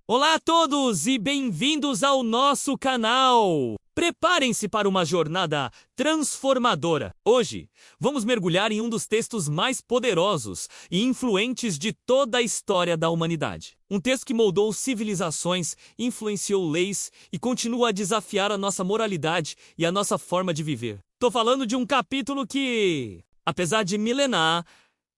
Olá a todos e bem-vindos ao nosso canal! Preparem-se para uma jornada transformadora. Hoje, vamos mergulhar em um dos textos mais poderosos e influentes de toda a história da humanidade. Um texto que moldou civilizações, influenciou leis e continua a desafiar a nossa moralidade e a nossa forma de viver. Tô falando de um capítulo que, apesar de milenar,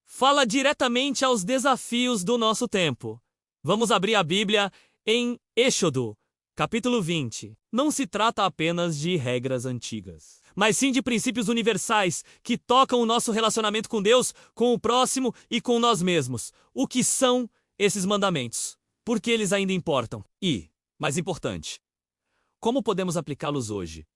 fala diretamente aos desafios do nosso tempo. Vamos abrir a Bíblia em Êxodo, capítulo 20. Não se trata apenas de regras antigas, mas sim de princípios universais que tocam o nosso relacionamento com Deus, com o próximo e com nós mesmos. O que são esses mandamentos? Por que eles ainda importam? E, mais importante, como podemos aplicá-los hoje,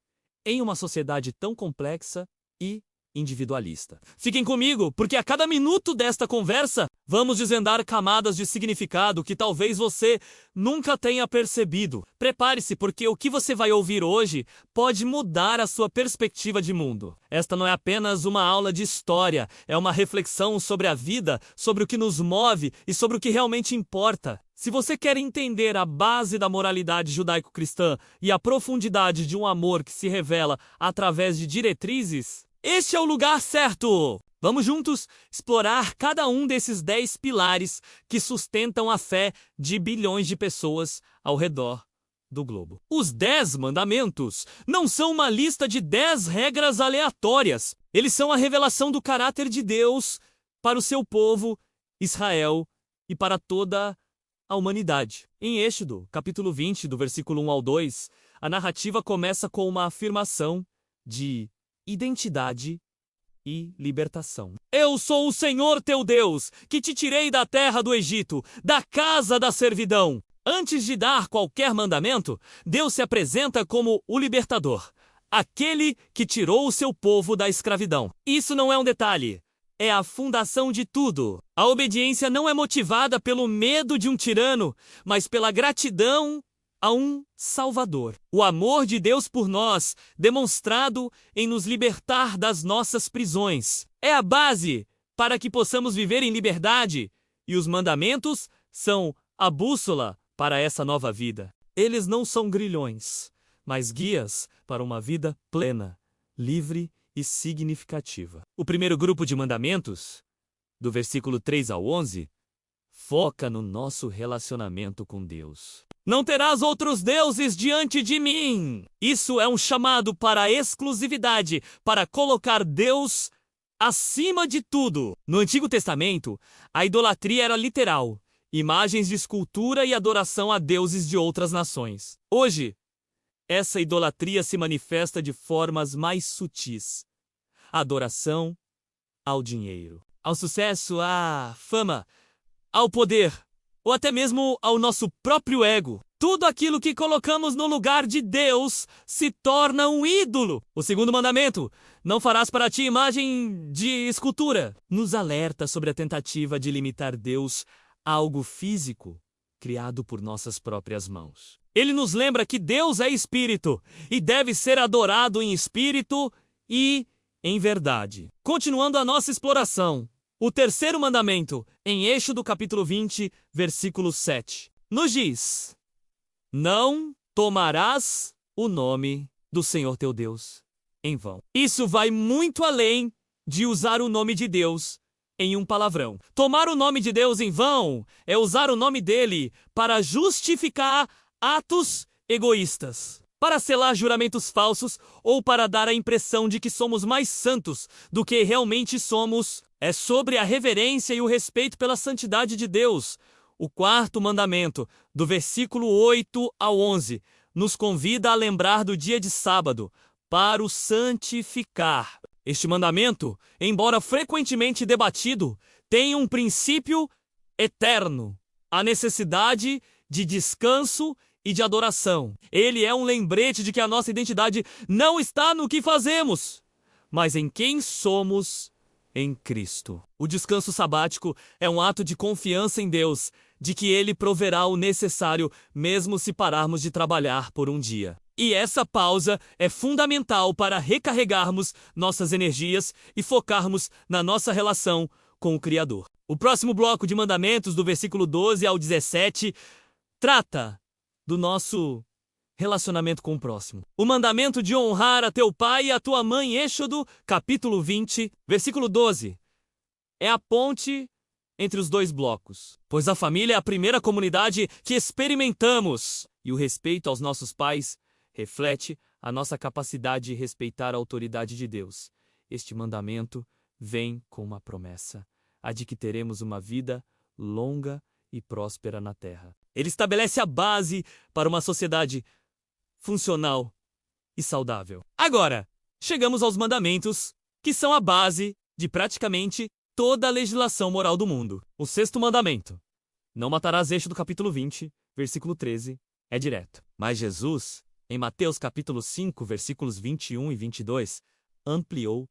em uma sociedade tão complexa e individualista? Fiquem comigo, porque a cada minuto desta conversa, vamos desvendar camadas de significado que talvez você nunca tenha percebido. Prepare-se, porque o que você vai ouvir hoje pode mudar a sua perspectiva de mundo. Esta não é apenas uma aula de história, é uma reflexão sobre a vida, sobre o que nos move e sobre o que realmente importa. Se você quer entender a base da moralidade judaico-cristã e a profundidade de um amor que se revela através de diretrizes, este é o lugar certo! Vamos juntos explorar cada um desses 10 pilares que sustentam a fé de bilhões de pessoas ao redor do globo. Os 10 mandamentos não são uma lista de 10 regras aleatórias. Eles são a revelação do caráter de Deus para o seu povo, Israel, e para toda a humanidade. Em Êxodo, capítulo 20, do versículo 1 ao 2, a narrativa começa com uma afirmação de identidade e libertação. Eu sou o Senhor teu Deus, que te tirei da terra do Egito, da casa da servidão. Antes de dar qualquer mandamento, Deus se apresenta como o libertador, aquele que tirou o seu povo da escravidão. Isso não é um detalhe, é a fundação de tudo. A obediência não é motivada pelo medo de um tirano, mas pela gratidão a um Salvador. O amor de Deus por nós, demonstrado em nos libertar das nossas prisões, é a base para que possamos viver em liberdade, e os mandamentos são a bússola para essa nova vida. Eles não são grilhões, mas guias para uma vida plena, livre e significativa. O primeiro grupo de mandamentos, do versículo 3 ao 11, foca no nosso relacionamento com Deus. Não terás outros deuses diante de mim. Isso é um chamado para a exclusividade, para colocar Deus acima de tudo. No Antigo Testamento, a idolatria era literal, imagens de escultura e adoração a deuses de outras nações. Hoje, essa idolatria se manifesta de formas mais sutis. A adoração ao dinheiro, ao sucesso, à fama, ao poder, ou até mesmo ao nosso próprio ego. Tudo aquilo que colocamos no lugar de Deus se torna um ídolo. O segundo mandamento, não farás para ti imagem de escultura, nos alerta sobre a tentativa de limitar Deus a algo físico criado por nossas próprias mãos. Ele nos lembra que Deus é espírito e deve ser adorado em espírito e em verdade. Continuando a nossa exploração, o terceiro mandamento, em Êxodo capítulo 20, versículo 7, nos diz: não tomarás o nome do Senhor teu Deus em vão. Isso vai muito além de usar o nome de Deus em um palavrão. Tomar o nome de Deus em vão é usar o nome dele para justificar atos egoístas, para selar juramentos falsos ou para dar a impressão de que somos mais santos do que realmente somos. É sobre a reverência e o respeito pela santidade de Deus. O quarto mandamento, do versículo 8 ao 11, nos convida a lembrar do dia de sábado, para o santificar. Este mandamento, embora frequentemente debatido, tem um princípio eterno: a necessidade de descanso e de adoração. Ele é um lembrete de que a nossa identidade não está no que fazemos, mas em quem somos em Cristo. O descanso sabático é um ato de confiança em Deus, de que Ele proverá o necessário mesmo se pararmos de trabalhar por um dia. E essa pausa é fundamental para recarregarmos nossas energias e focarmos na nossa relação com o Criador. O próximo bloco de mandamentos, do versículo 12 ao 17, trata do nosso relacionamento com o próximo. O mandamento de honrar a teu pai e a tua mãe, Êxodo, capítulo 20, versículo 12. É a ponte entre os dois blocos, pois a família é a primeira comunidade que experimentamos, e o respeito aos nossos pais reflete a nossa capacidade de respeitar a autoridade de Deus. Este mandamento vem com uma promessa, a de que teremos uma vida longa e próspera na terra. Ele estabelece a base para uma sociedade funcional e saudável. Agora, chegamos aos mandamentos, que são a base de praticamente toda a legislação moral do mundo. O sexto mandamento, não matarás, Êxodo capítulo 20, versículo 13, é direto. Mas Jesus, em Mateus capítulo 5, versículos 21 e 22, ampliou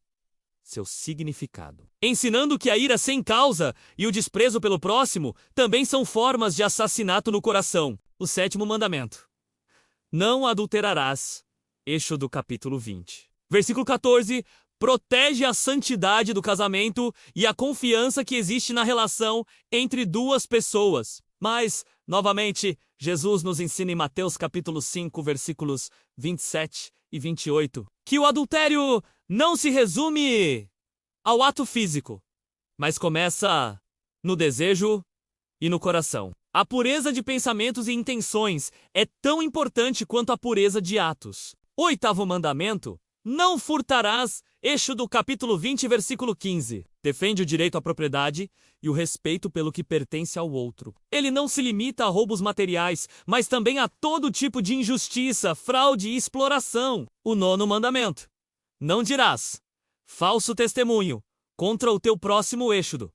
seu significado, ensinando que a ira sem causa e o desprezo pelo próximo também são formas de assassinato no coração. O sétimo mandamento, não adulterarás, Êxodo capítulo 20. Versículo 14, protege a santidade do casamento e a confiança que existe na relação entre duas pessoas. Mas, novamente, Jesus nos ensina em Mateus capítulo 5, versículos 27 e 28, que o adultério não se resume ao ato físico, mas começa no desejo e no coração. A pureza de pensamentos e intenções é tão importante quanto a pureza de atos. Oitavo mandamento, não furtarás, Êxodo capítulo 20, versículo 15. Defende o direito à propriedade e o respeito pelo que pertence ao outro. Ele não se limita a roubos materiais, mas também a todo tipo de injustiça, fraude e exploração. O nono mandamento, não dirás falso testemunho contra o teu próximo, Êxodo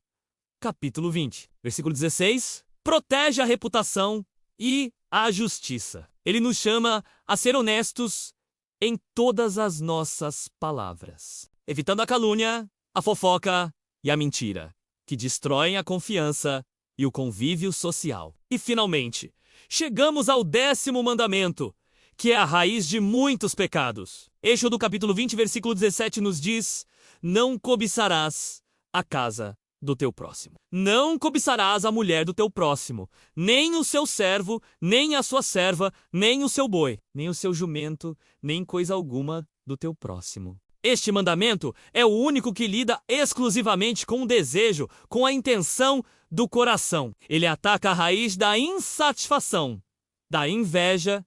capítulo 20, versículo 16. Protege a reputação e a justiça. Ele nos chama a ser honestos em todas as nossas palavras, evitando a calúnia, a fofoca e a mentira, que destroem a confiança e o convívio social. E, finalmente, chegamos ao décimo mandamento, que é a raiz de muitos pecados. Êxodo capítulo 20, versículo 17 nos diz: não cobiçarás a casa do teu próximo. Não cobiçarás a mulher do teu próximo, nem o seu servo, nem a sua serva, nem o seu boi, nem o seu jumento, nem coisa alguma do teu próximo. Este mandamento é o único que lida exclusivamente com o desejo, com a intenção do coração. Ele ataca a raiz da insatisfação, da inveja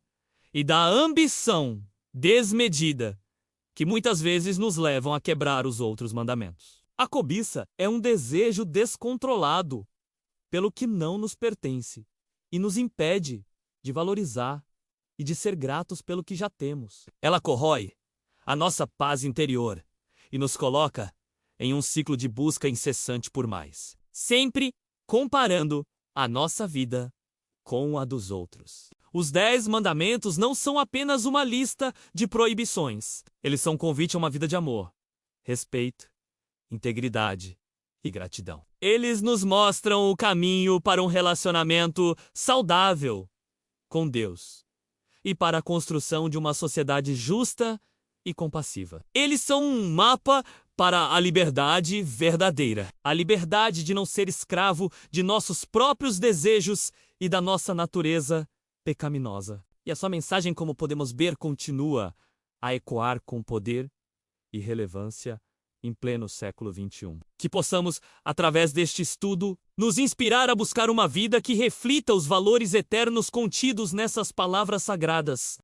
e da ambição desmedida, que muitas vezes nos levam a quebrar os outros mandamentos. A cobiça é um desejo descontrolado pelo que não nos pertence e nos impede de valorizar e de ser gratos pelo que já temos. Ela corrói a nossa paz interior e nos coloca em um ciclo de busca incessante por mais, sempre comparando a nossa vida com a dos outros. Os 10 mandamentos não são apenas uma lista de proibições. Eles são um convite a uma vida de amor, respeito, integridade e gratidão. Eles nos mostram o caminho para um relacionamento saudável com Deus e para a construção de uma sociedade justa e compassiva. Eles são um mapa para a liberdade verdadeira, a liberdade de não ser escravo de nossos próprios desejos e da nossa natureza pecaminosa. E a sua mensagem, como podemos ver, continua a ecoar com poder e relevância em pleno século XXI. Que possamos, através deste estudo, nos inspirar a buscar uma vida que reflita os valores eternos contidos nessas palavras sagradas.